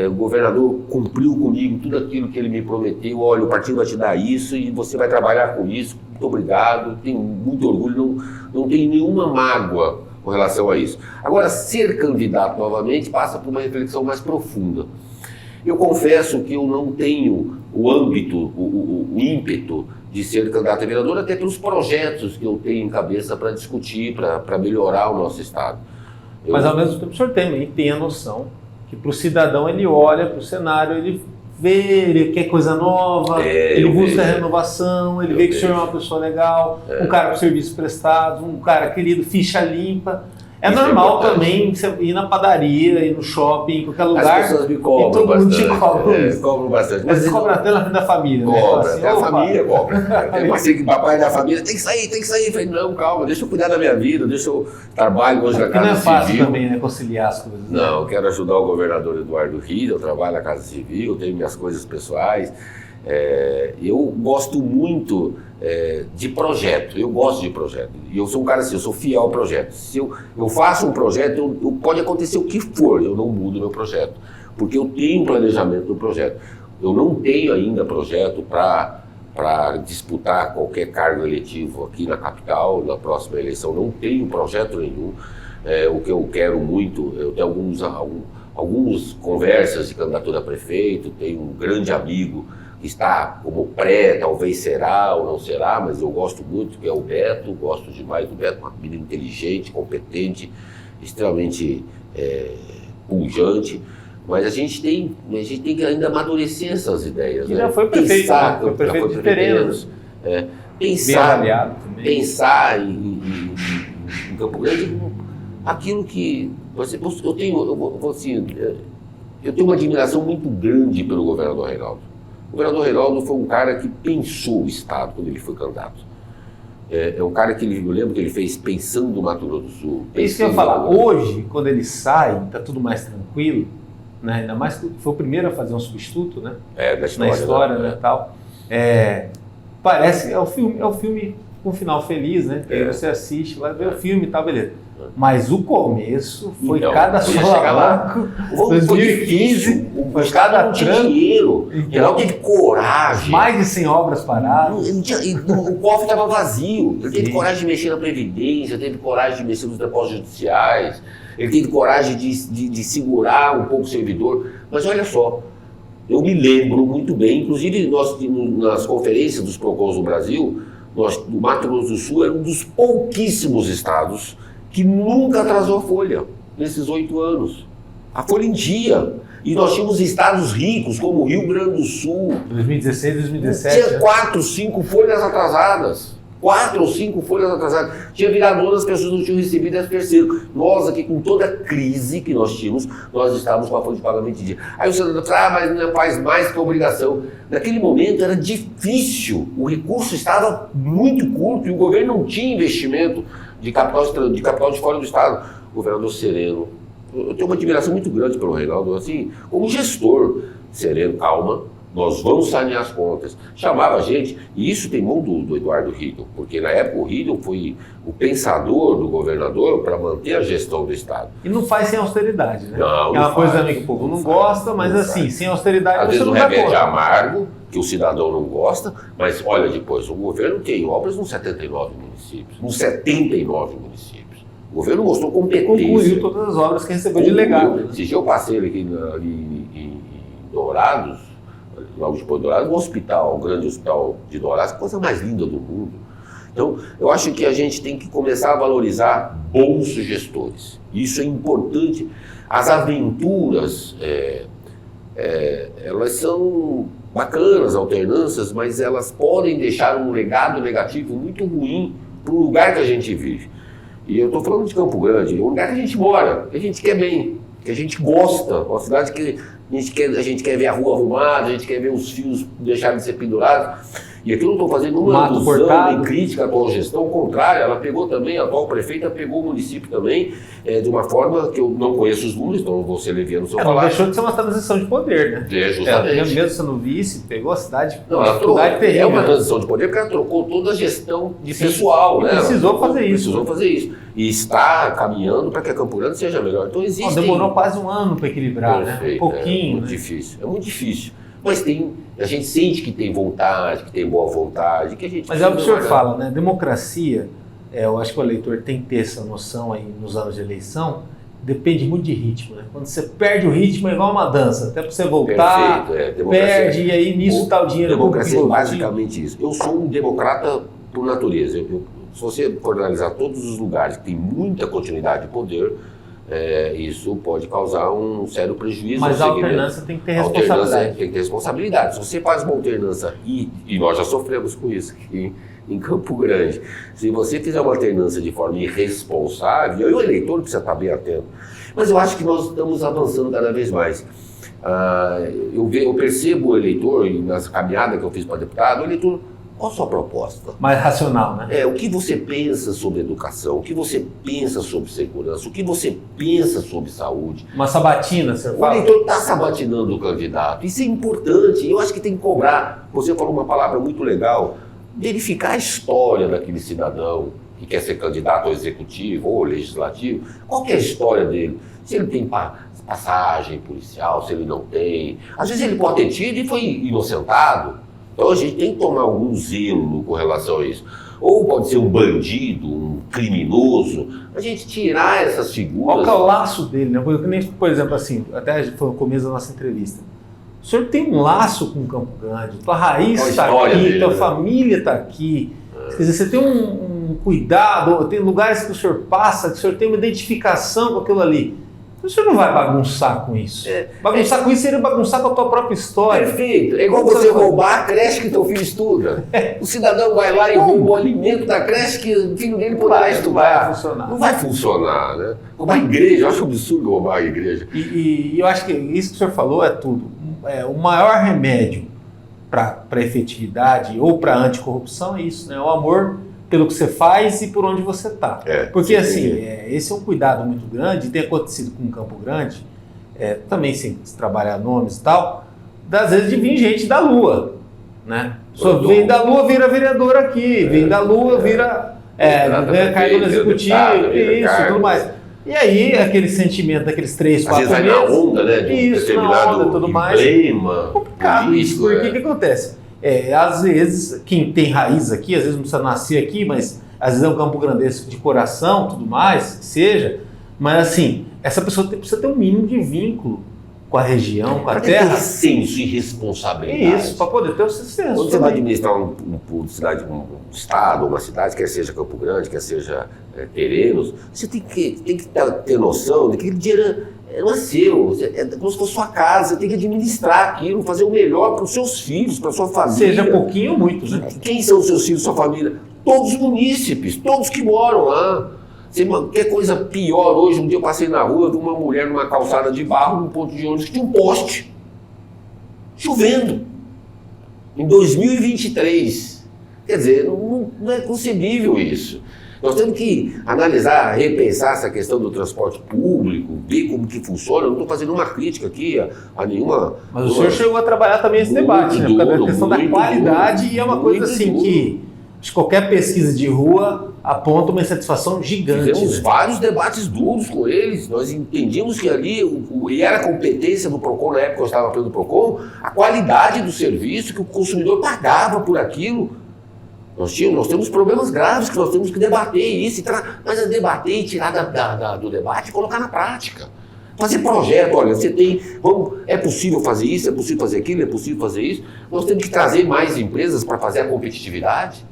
O governador cumpriu comigo tudo aquilo que ele me prometeu. Olha, o partido vai te dar isso e você vai trabalhar com isso. Muito obrigado, tenho muito orgulho, não tenho nenhuma mágoa com relação a isso. Agora, ser candidato novamente passa por uma reflexão mais profunda. Eu confesso que eu não tenho o âmbito, o ímpeto de ser candidato a vereador, até pelos projetos que eu tenho em cabeça para discutir, para melhorar o nosso estado. Mas ao mesmo tempo o senhor tem a noção que para o cidadão ele olha para o cenário, ele vê, ele quer coisa nova, ele busca renovação, ele vê que o senhor é uma pessoa legal, um cara com serviços prestados, um cara querido, ficha limpa. É Isso normal importante. também você ir na padaria, ir no shopping, em qualquer As lugar. pessoas me e cobram todo mundo bastante. te cobra. Cobram bastante. Mas você cobra até na frente da família, né? Fala Cobra, assim, até a "Opa, família cobra. Tem uma que papai da família tem que sair. Eu falei, não, calma, deixa eu cuidar da minha vida, deixa eu trabalho hoje na Porque não é Casa fácil Civil. também, né, conciliar as coisas. né? Não, eu quero ajudar o governador Eduardo Rio, eu trabalho na Casa Civil, tenho minhas coisas pessoais. Eu gosto muito de projeto, eu gosto de projeto. E eu sou um cara assim, eu sou fiel ao projeto. Se eu faço um projeto, pode acontecer o que for, eu não mudo meu projeto. Porque eu tenho um planejamento do projeto. Eu não tenho ainda projeto para disputar qualquer cargo eletivo aqui na capital, na próxima eleição. Não tenho projeto nenhum. O que eu quero muito, eu tenho algumas conversas de candidatura a prefeito, tenho um grande amigo que está como talvez será ou não será, mas eu gosto muito, que é o Beto, gosto demais do Beto, uma menina inteligente, competente, extremamente pujante, mas a gente tem que ainda amadurecer essas ideias. Que já foi prefeito, né? Foi prefeito de Terenos. Bem avaliado também. Pensar em Campo Grande, aquilo que eu tenho uma admiração muito grande pelo governador Reinaldo. O governador Reinaldo foi um cara que pensou o Estado quando ele foi candidato. É um cara que eu lembro que ele fez pensando no Mato Grosso do Sul. É isso que eu ia falar. Hoje, quando ele sai, está tudo mais tranquilo, né? Ainda mais que foi o primeiro a fazer um substituto, né? Na história, né? Tal. Parece é o filme com um final feliz, né? Que aí você assiste, vai ver o filme e tal, beleza. Mas o começo foi Então, cada solavanco. 2015 o Estado não tinha dinheiro. Então, Reinaldo teve coragem. Mais de 100 obras paradas. O cofre estava vazio. Ele teve coragem de mexer na Previdência, teve coragem de mexer nos depósitos judiciais, ele teve coragem de segurar um pouco o servidor. Mas olha só, eu me lembro muito bem, inclusive nós, nas conferências dos PROCONs no Brasil, o Mato Grosso do Sul era um dos pouquíssimos estados que nunca atrasou a folha, nesses 8 anos. A folha em dia. E nós tínhamos estados ricos, como o Rio Grande do Sul. 2016, 2017. Tinha 4, 5 folhas atrasadas. 4 ou 5 folhas atrasadas. Tinha virado ano, as pessoas não tinham recebido 13º. Nós aqui, com toda a crise que nós tínhamos, nós estávamos com a folha de pagamento em dia. Aí o senador fala, mas não faz mais que obrigação. Naquele momento era difícil. O recurso estava muito curto e o governo não tinha investimento de capital de fora do Estado. O governador sereno. Eu tenho uma admiração muito grande pelo Reinaldo, assim, como gestor. Sereno, calma, nós vamos sanear as contas. Chamava a gente, e isso tem mão do Eduardo Riedel, porque na época o Riedel foi o pensador do governador para manter a gestão do Estado. E não faz sem austeridade, né? Não, é uma não coisa faz, também que o povo não não gosta, mas não assim, faz. sem austeridade Às você vezes não um dá remédio conta. amargo, que o cidadão não gosta, mas olha depois, o governo tem obras nos 79 municípios, nos 79 municípios. O governo mostrou competência. Concluiu todas as obras que recebeu de legado. Se eu passei ali em Dourados, logo depois de Dourados, um hospital, um grande hospital de Dourados, coisa mais linda do mundo. Então, eu acho que a gente tem que começar a valorizar bons gestores. Isso é importante. As aventuras, elas são bacanas, alternâncias, mas elas podem deixar um legado negativo muito ruim para o lugar que a gente vive. E eu estou falando de Campo Grande, é um lugar que a gente mora, que a gente quer bem, que a gente gosta, uma cidade que a gente quer ver a rua arrumada, a gente quer ver os fios deixarem de ser pendurados. E aqui eu não estou fazendo uma alusão nem crítica à atual gestão, ao contrário, ela pegou também, a atual prefeita pegou o município também, de uma forma que eu não conheço os números, então eu vou ser leviano se eu falar. Não deixou de ser uma transição de poder, né? Justamente. Mesmo sendo vice, pegou a cidade com dificuldade terrível. É uma transição de poder porque ela trocou toda a gestão de pessoal, né? Precisou fazer isso. Precisou fazer isso. E está caminhando para que a Campo Grande seja melhor. Então existe. Demorou quase um ano para equilibrar, perfeito, né? Um pouquinho. É muito difícil. É muito difícil. Mas a gente sente que tem vontade, que tem boa vontade, que a gente... Mas é o que o senhor fala, né? Democracia, eu acho que o eleitor tem que ter essa noção aí nos anos de eleição, depende muito de ritmo, né? Quando você perde o ritmo é igual uma dança, até para você voltar, perde, e aí nisso está o dinheiro. Democracia é basicamente isso. Eu sou um democrata por natureza. Se você for analisar todos os lugares que tem muita continuidade de poder, isso pode causar um sério prejuízo. Mas a alternância tem que ter responsabilidade. Tem que ter responsabilidade. Se você faz uma alternância, e nós já sofremos com isso, que em Campo Grande. Se você fizer uma alternância de forma irresponsável, e o eleitor precisa estar bem atento. Mas eu acho que nós estamos avançando cada vez mais. Eu percebo o eleitor, e nas caminhadas que eu fiz para deputado, o eleitor, qual a sua proposta? Mais racional, né? O que você pensa sobre educação, o que você pensa sobre segurança, o que você pensa sobre saúde. Uma sabatina, você O fala? eleitor está sabatinando o candidato, isso é importante, eu acho que tem que cobrar. Você falou uma palavra muito legal, verificar a história daquele cidadão que quer ser candidato ao executivo ou legislativo, qual que é a história dele? Se ele tem passagem policial, se ele não tem. Às vezes ele pode ter tido e foi inocentado. Então a gente tem que tomar algum zelo com relação a isso. Ou pode ser um bandido, um criminoso, a gente tirar essas figuras. Qual que é o laço dele, né? Por exemplo, assim, até foi no começo da nossa entrevista. O senhor tem um laço com Campo Grande, tua raiz está aqui, dele, tua né? família está aqui. Quer dizer, você tem um cuidado, tem lugares que o senhor passa, que o senhor tem uma identificação com aquilo ali. O senhor não vai bagunçar com isso. Bagunçar com isso seria bagunçar com a tua própria história. Perfeito. É igual você roubar a creche que teu filho estuda. O cidadão vai lá e rouba o alimento da creche que o filho dele poderá estudar. Vai funcionar. Não vai funcionar, né? Roubar a igreja, eu acho absurdo roubar a igreja. E eu acho que isso que o senhor falou é tudo. O maior remédio para efetividade ou para anticorrupção é isso, né? O amor pelo que você faz e por onde você está. Porque assim, esse é um cuidado muito grande, e tem acontecido com Campo Grande, também sem trabalhar nomes e tal, às vezes de vir gente da Lua, né? Só vem da Lua, vira vereador aqui, vem da Lua, vira cargo no executivo, isso, tudo mais. E aí, aquele sentimento daqueles 3, 4 meses... Às vezes vai na onda, né? De um determinado tudo mais. emblema. Complicado isso, porque o que acontece? Às vezes, quem tem raiz aqui, às vezes não precisa nascer aqui, mas às vezes é um campo grandense de coração, tudo mais, que seja. Mas assim, essa pessoa precisa ter um mínimo de vínculo com a região, com a terra. Ter senso e responsabilidade. Isso, para poder ter o senso. Quando você vai administrar um estado, uma cidade, quer seja Campo Grande, quer seja Terenos, você tem que ter noção de que aquele dinheiro não é seu, é como se fosse sua casa, você tem que administrar aquilo, fazer o melhor para os seus filhos, para a sua família. Seja pouquinho ou muito, né? Quem são os seus filhos, sua família? Todos os munícipes, todos que moram lá. Você quer coisa pior hoje? Um dia eu passei na rua, vi uma mulher numa calçada de barro, num ponto de ônibus, que tinha um poste. Chovendo. Em 2023. Quer dizer, não é concebível isso. Nós temos que analisar, repensar essa questão do transporte público, ver como que funciona. Eu não estou fazendo uma crítica aqui a nenhuma... Mas o senhor chegou a trabalhar também esse debate, né? Por causa da questão da qualidade, e é uma coisa assim que acho que qualquer pesquisa de rua aponta uma insatisfação gigante. Fizemos vários debates duros com eles, nós entendíamos que ali, e era competência do PROCON, na época que eu estava pelo PROCON, a qualidade do serviço, que o consumidor pagava por aquilo. Nós temos problemas graves que nós temos que debater isso, mas é debater e tirar do debate e colocar na prática. Fazer projeto, olha, é possível fazer isso, é possível fazer aquilo, é possível fazer isso. Nós temos que trazer mais empresas para fazer a competitividade.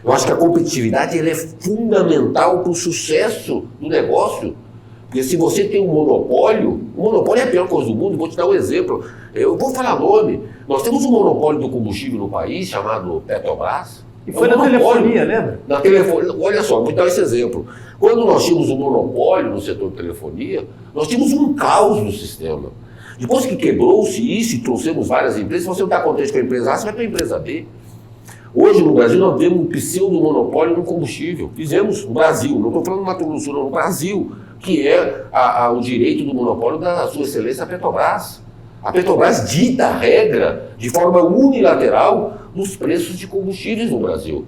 Eu acho que a competitividade ela é fundamental para o sucesso do negócio. Porque se você tem um monopólio, o monopólio é a pior coisa do mundo. Vou te dar um exemplo. Eu vou falar nome. Nós temos um monopólio do combustível no país chamado Petrobras. E foi na telefonia, lembra? Na telefonia. Olha só, vou dar esse exemplo. Quando nós tínhamos um monopólio no setor de telefonia, nós tínhamos um caos no sistema. Depois que quebrou-se isso e trouxemos várias empresas, se você não está contente com a empresa A, você vai para a empresa B. Hoje no Brasil nós temos um pseudo-monopólio no combustível. Fizemos no Brasil, não estou falando no Mato Grosso do Sul, não, no Brasil, que é o direito do monopólio da sua excelência Petrobras. A Petrobras dita a regra de forma unilateral nos preços de combustíveis no Brasil.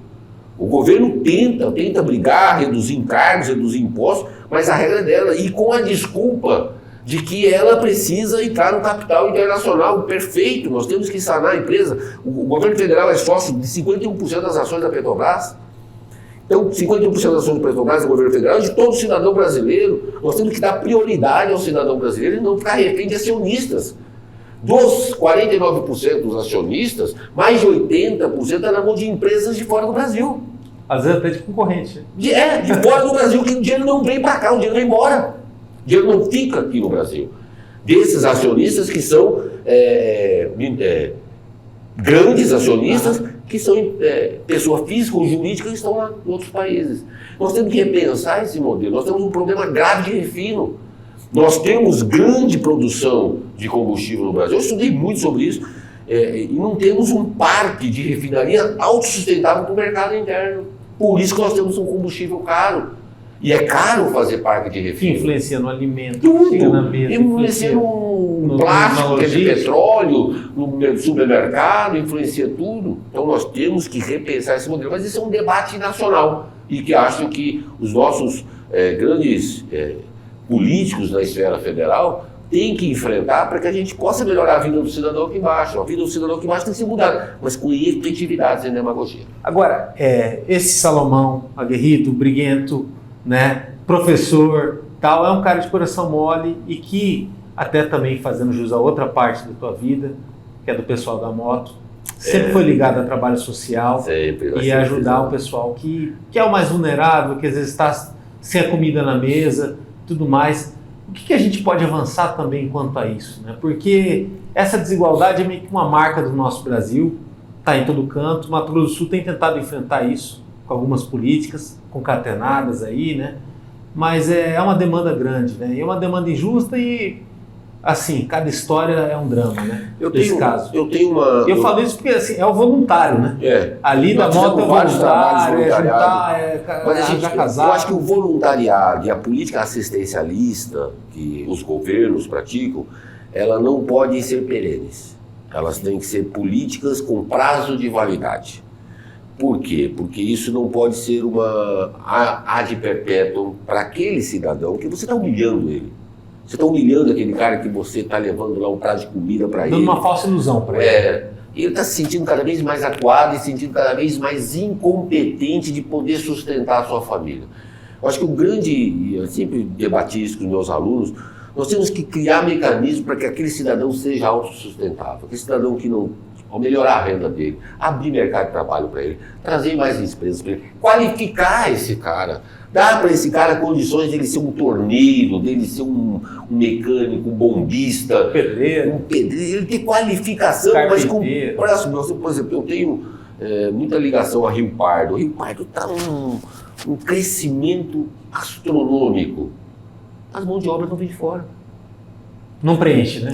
O governo tenta brigar, reduzir encargos, reduzir impostos, mas a regra é dela, e com a desculpa de que ela precisa entrar no capital internacional. Perfeito, nós temos que sanar a empresa. O governo federal é sócio de 51% das ações da Petrobras. Então, 51% das ações da Petrobras do governo federal é de todo cidadão brasileiro. Nós temos que dar prioridade ao cidadão brasileiro e não ficar refém de acionistas. Dos 49% dos acionistas, mais de 80% é na mão de empresas de fora do Brasil. Às vezes até de concorrente. De fora do Brasil, que o dinheiro não vem para cá, o dinheiro vai embora. O dinheiro não fica aqui no Brasil. Desses acionistas que são grandes acionistas que são pessoa física ou jurídica que estão lá em outros países. Nós temos que repensar esse modelo. Nós temos um problema grave de refino. Nós temos grande produção de combustível no Brasil. Eu estudei muito sobre isso. E não temos um parque de refinaria autossustentável para o mercado interno. Por isso que nós temos um combustível caro. E é caro fazer parque de refino. Que influencia no alimento, tudo. chega na mesa, Influencia no plástico, que é de petróleo, no supermercado, influencia tudo. Então nós temos que repensar esse modelo. Mas isso é um debate nacional. E que acho que os nossos grandes políticos na esfera federal têm que enfrentar para que a gente possa melhorar a vida do cidadão aqui embaixo. A vida do cidadão aqui embaixo tem que ser mudada, mas com efetividade, sem demagogia. Agora, esse Salomão Aguerrito, briguento, né, professor, tal, é um cara de coração mole e que, até também fazendo jus a outra parte da tua vida, que é do pessoal da moto, sempre foi ligado a trabalho social e a ajudar o pessoal que é o mais vulnerável, que às vezes está sem a comida na mesa, tudo mais. O que a gente pode avançar também quanto a isso, né? Porque essa desigualdade é meio que uma marca do nosso Brasil, está em todo canto. O Mato Grosso do Sul tem tentado enfrentar isso com algumas políticas concatenadas aí, né? Mas é uma demanda grande, né? E é uma demanda injusta e, assim, cada história é um drama, né? Eu falo isso porque, assim, é o voluntário, né? Ali da moto é o voluntário, eu acho que o voluntariado e a política assistencialista que os governos praticam, ela não pode ser perenes. Elas têm que ser políticas com prazo de validade. Por quê? Porque isso não pode ser uma ad perpétuum para aquele cidadão que você está humilhando ele. Você está humilhando aquele cara que você está levando lá um prato de comida para ele. Dando uma falsa ilusão para ele. E ele está se sentindo cada vez mais acuado e se sentindo cada vez mais incompetente de poder sustentar a sua família. Eu acho que eu sempre debati isso com os meus alunos, nós temos que criar mecanismos para que aquele cidadão seja autossustentável. Aquele cidadão que não... Ao melhorar a renda dele, abrir mercado de trabalho para ele, trazer mais empresas para ele, qualificar esse cara, dar para esse cara condições de ele ser um torneiro, dele ser um mecânico, um bombista, pedreiro, ele ter qualificação, mas com próximo. Por exemplo, eu tenho muita ligação a Rio Pardo. O Rio Pardo está um crescimento astronômico. As mãos de obra não vêm de fora. Não preenche, né?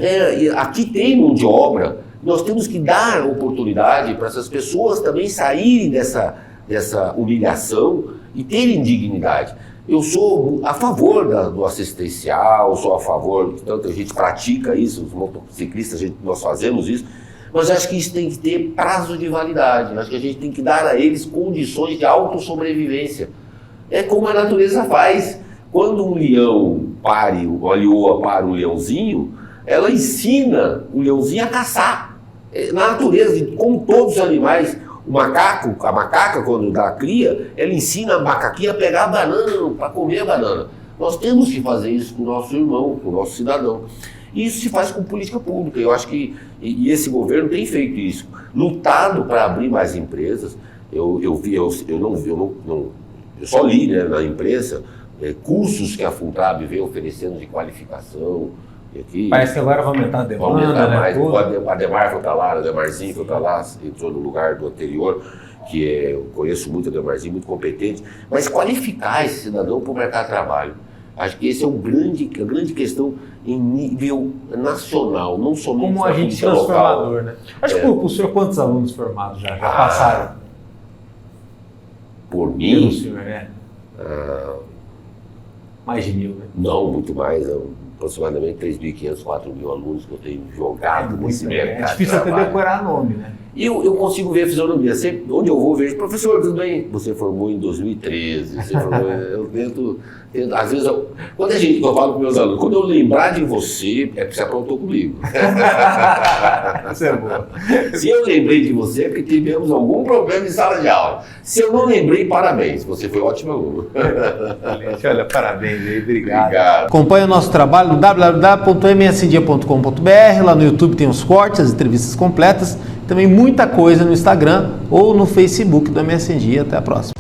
Aqui tem mão de obra. Nós temos que dar oportunidade para essas pessoas também saírem dessa humilhação e terem dignidade. Eu sou a favor do assistencial, sou a favor, tanto a gente pratica isso, os motociclistas, nós fazemos isso, mas acho que isso tem que ter prazo de validade. Acho que a gente tem que dar a eles condições de autossobrevivência. É como a natureza faz. Quando um leão a leoa para um leãozinho, ela ensina o leãozinho a caçar. Na natureza, como todos os animais, a macaca, quando dá cria, ela ensina a macaquinha a pegar a banana, para comer a banana. Nós temos que fazer isso com o nosso irmão, com o nosso cidadão. E isso se faz com política pública. Eu acho que esse governo tem feito isso, lutado para abrir mais empresas. Eu só li, né, na imprensa cursos que a Funtrab vem oferecendo de qualificação. Aqui, parece que agora vai aumentar a demanda, vai aumentar mais. Né? O Ademar foi para lá, o Ademarzinho foi para lá, entrou no lugar do anterior, eu conheço muito o Ademarzinho, muito competente, mas qualificar esse cidadão para o mercado de trabalho. Acho que esse é a grande questão em nível nacional, não somente como agente transformador, local. Né? Acho que o senhor, quantos alunos formados já passaram? Por mim? Pelo senhor, mais de 1.000, né? Não, muito mais. Aproximadamente 3.500, 4.000 alunos que eu tenho jogado nesse mercado. É difícil até decorar nome, né? E eu consigo ver a fisionomia. Sempre, onde eu vou, vejo, professor, tudo bem? Você formou em 2013. Você formou, eu tento, às vezes, quando eu falo com meus alunos, quando eu lembrar de você, é porque você aprontou comigo. Isso é bom. Se eu lembrei de você, é porque tivemos algum problema em sala de aula. Se eu não lembrei, parabéns. Você foi ótimo aluno. Olha, parabéns aí, obrigado. Acompanhe o nosso trabalho no www.msdia.com.br. Lá no YouTube tem os cortes, as entrevistas completas. Também muita coisa no Instagram ou no Facebook do MS Dia. Até a próxima.